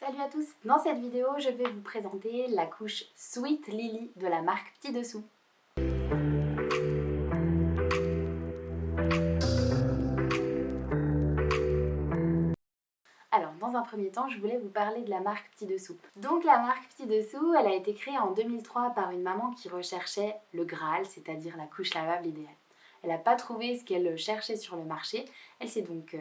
Salut à tous! Dans cette vidéo, je vais vous présenter la couche Sweet Lily de la marque Petit Dessous. Alors, dans un premier temps, je voulais vous parler de la marque Petit Dessous. Donc la marque Petit Dessous, elle a été créée en 2003 par une maman qui recherchait le Graal, c'est-à-dire la couche lavable idéale. Elle n'a pas trouvé ce qu'elle cherchait sur le marché, elle s'est donc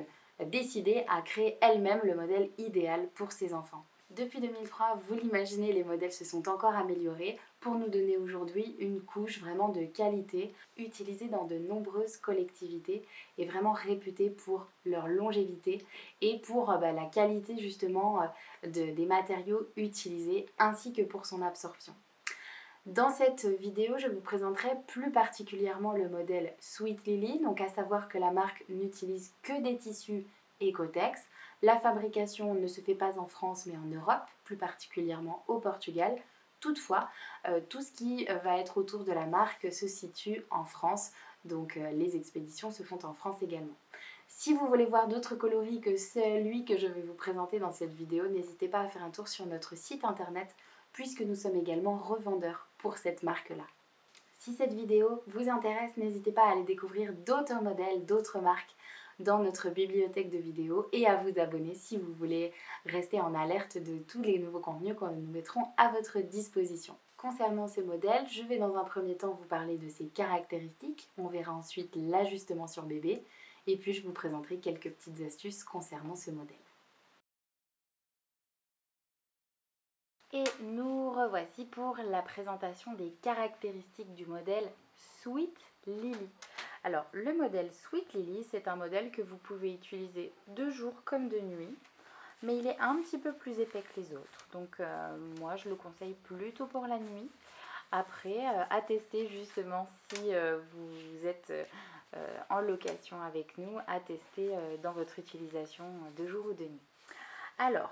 décidée à créer elle-même le modèle idéal pour ses enfants. Depuis 2003, vous l'imaginez, les modèles se sont encore améliorés pour nous donner aujourd'hui une couche vraiment de qualité, utilisée dans de nombreuses collectivités et vraiment réputée pour leur longévité et pour la qualité justement des matériaux utilisés ainsi que pour son absorption. Dans cette vidéo, je vous présenterai plus particulièrement le modèle Sweet Lily, donc à savoir que la marque n'utilise que des tissus Ecotex. La fabrication ne se fait pas en France mais en Europe, plus particulièrement au Portugal. Toutefois, tout ce qui va être autour de la marque se situe en France, donc les expéditions se font en France également. Si vous voulez voir d'autres coloris que celui que je vais vous présenter dans cette vidéo, n'hésitez pas à faire un tour sur notre site internet puisque nous sommes également revendeurs pour cette marque-là. Si cette vidéo vous intéresse, n'hésitez pas à aller découvrir d'autres modèles, d'autres marques dans notre bibliothèque de vidéos et à vous abonner si vous voulez rester en alerte de tous les nouveaux contenus que nous mettrons à votre disposition. Concernant ce modèle, je vais dans un premier temps vous parler de ses caractéristiques, on verra ensuite l'ajustement sur bébé et puis je vous présenterai quelques petites astuces concernant ce modèle. Et nous revoici pour la présentation des caractéristiques du modèle Sweet Lily. Alors le modèle Sweet Lily, c'est un modèle que vous pouvez utiliser de jour comme de nuit, mais il est un petit peu plus épais que les autres. Donc moi je le conseille plutôt pour la nuit. Après, à tester justement si vous êtes en location avec nous, à tester dans votre utilisation de jour ou de nuit. Alors,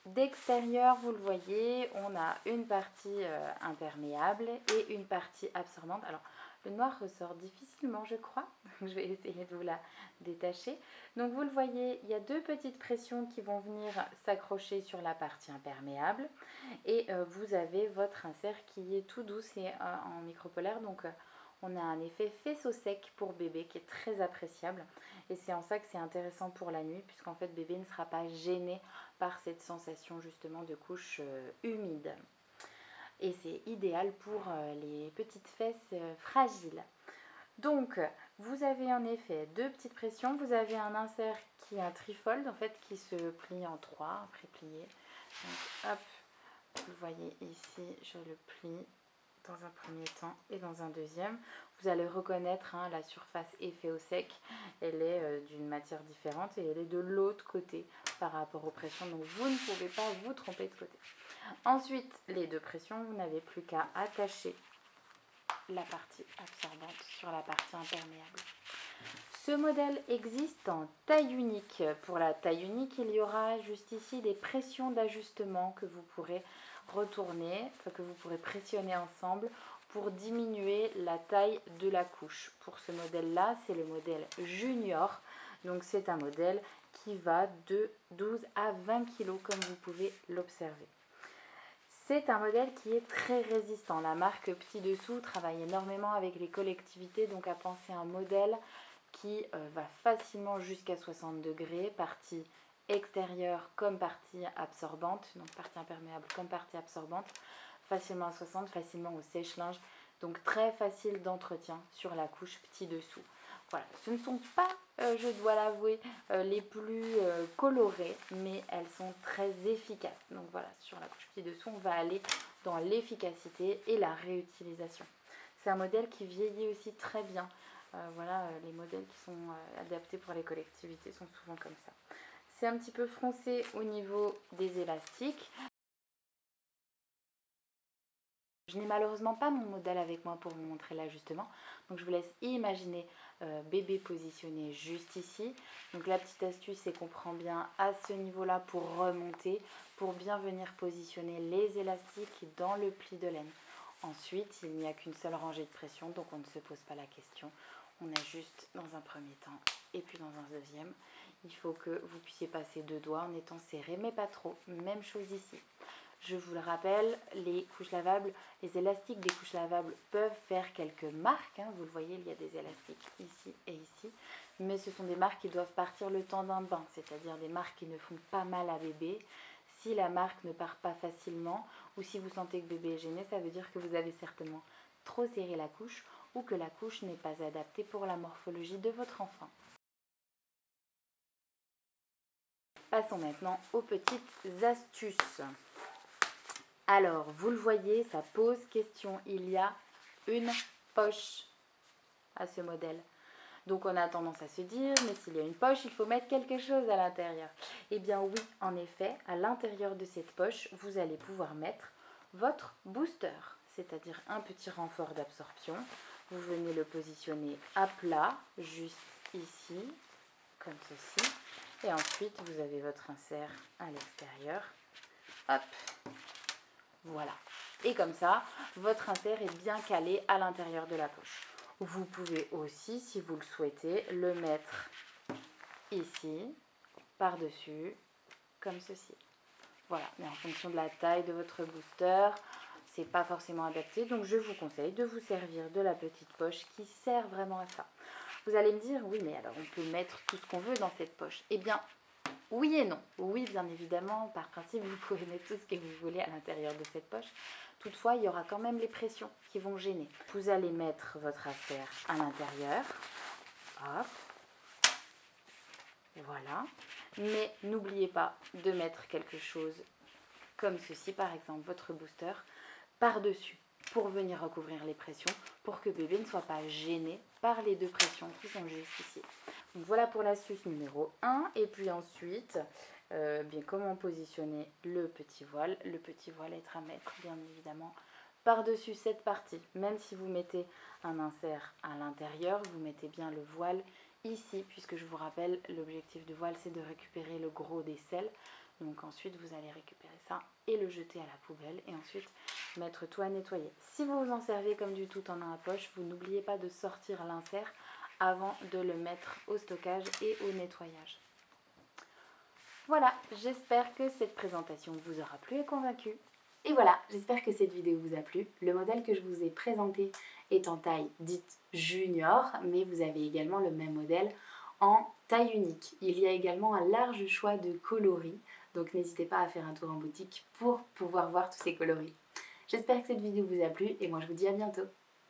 d'extérieur, vous le voyez, on a une partie imperméable et une partie absorbante. Alors, le noir ressort difficilement, je crois. Je vais essayer de vous la détacher. Donc, vous le voyez, il y a deux petites pressions qui vont venir s'accrocher sur la partie imperméable. Et vous avez votre insert qui est tout doux, c'est en micropolaire. Donc, on a un effet faisceau sec pour bébé qui est très appréciable. Et c'est en ça que c'est intéressant pour la nuit, puisqu'en fait, bébé ne sera pas gêné par cette sensation justement de couche humide. Et c'est idéal pour les petites fesses fragiles. Donc, vous avez en effet deux petites pressions. Vous avez un insert qui est un trifold, en fait, qui se plie en trois, pré-plié. Donc, hop, vous voyez ici, je le plie dans un premier temps et dans un deuxième. Vous allez reconnaître la surface effet au sec, elle est d'une matière différente et elle est de l'autre côté par rapport aux pressions, donc vous ne pouvez pas vous tromper de côté. Ensuite, les deux pressions, vous n'avez plus qu'à attacher la partie absorbante sur la partie imperméable. Ce modèle existe en taille unique. Pour la taille unique, il y aura juste ici des pressions d'ajustement que vous pourrez retourner, que vous pourrez pressionner ensemble pour diminuer la taille de la couche. Pour ce modèle-là, c'est le modèle Junior. Donc c'est un modèle qui va de 12 à 20 kg comme vous pouvez l'observer. C'est un modèle qui est très résistant. La marque Petit Dessous travaille énormément avec les collectivités, donc à penser un modèle qui va facilement jusqu'à 60 degrés, partie extérieure comme partie absorbante, donc partie imperméable comme partie absorbante, facilement à 60, facilement au sèche-linge, donc très facile d'entretien sur la couche Petit Dessous. Voilà, ce ne sont pas, je dois l'avouer, les plus colorées, mais elles sont très efficaces. Donc voilà, sur la couche Petit Dessous, on va aller dans l'efficacité et la réutilisation. C'est un modèle qui vieillit aussi très bien. Voilà, les modèles qui sont adaptés pour les collectivités sont souvent comme ça. C'est un petit peu froncé au niveau des élastiques. Je n'ai malheureusement pas mon modèle avec moi pour vous montrer l'ajustement, donc je vous laisse imaginer bébé positionné juste ici. Donc la petite astuce, c'est qu'on prend bien à ce niveau-là pour remonter, pour bien venir positionner les élastiques dans le pli de laine. Ensuite, il n'y a qu'une seule rangée de pression, donc on ne se pose pas la question. On ajuste dans un premier temps et puis dans un deuxième. Il faut que vous puissiez passer 2 doigts en étant serré, mais pas trop. Même chose ici. Je vous le rappelle, les couches lavables, les élastiques des couches lavables peuvent faire quelques marques. Hein. Vous le voyez, il y a des élastiques ici et ici. Mais ce sont des marques qui doivent partir le temps d'un bain, c'est-à-dire des marques qui ne font pas mal à bébé. Si la marque ne part pas facilement ou si vous sentez que bébé est gêné, ça veut dire que vous avez certainement trop serré la couche ou que la couche n'est pas adaptée pour la morphologie de votre enfant. Passons maintenant aux petites astuces. Alors, vous le voyez, ça pose question. Il y a une poche à ce modèle. Donc, on a tendance à se dire, mais s'il y a une poche, il faut mettre quelque chose à l'intérieur. Eh bien oui, en effet, à l'intérieur de cette poche, vous allez pouvoir mettre votre booster, c'est-à-dire un petit renfort d'absorption. Vous venez le positionner à plat, juste ici, comme ceci. Et ensuite, vous avez votre insert à l'extérieur. Hop! Voilà. Et comme ça, votre insert est bien calé à l'intérieur de la poche. Vous pouvez aussi, si vous le souhaitez, le mettre ici, par-dessus, comme ceci. Voilà, mais en fonction de la taille de votre booster, c'est pas forcément adapté. Donc je vous conseille de vous servir de la petite poche qui sert vraiment à ça. Vous allez me dire, oui, mais alors on peut mettre tout ce qu'on veut dans cette poche. Eh bien, oui et non. Oui, bien évidemment, par principe, vous pouvez mettre tout ce que vous voulez à l'intérieur de cette poche. Toutefois, il y aura quand même les pressions qui vont gêner. Vous allez mettre votre affaire à l'intérieur. Hop. Voilà. Mais n'oubliez pas de mettre quelque chose comme ceci, par exemple, votre booster, par-dessus pour venir recouvrir les pressions, pour que bébé ne soit pas gêné par les 2 pressions qui sont juste ici. Donc voilà pour l'astuce numéro 1. Et puis ensuite, bien comment positionner le petit voile. Le petit voile est à mettre, bien évidemment, par-dessus cette partie. Même si vous mettez un insert à l'intérieur, vous mettez bien le voile ici, puisque je vous rappelle, l'objectif du voile, c'est de récupérer le gros des selles. Donc ensuite, vous allez récupérer ça et le jeter à la poubelle et ensuite mettre tout à nettoyer. Si vous vous en servez comme du tout en un à poche, vous n'oubliez pas de sortir l'insert avant de le mettre au stockage et au nettoyage. Voilà, j'espère que cette présentation vous aura plu et convaincu. Et voilà, j'espère que cette vidéo vous a plu. Le modèle que je vous ai présenté est en taille dite junior, mais vous avez également le même modèle en taille unique. Il y a également un large choix de coloris, donc n'hésitez pas à faire un tour en boutique pour pouvoir voir tous ces coloris. J'espère que cette vidéo vous a plu et moi je vous dis à bientôt.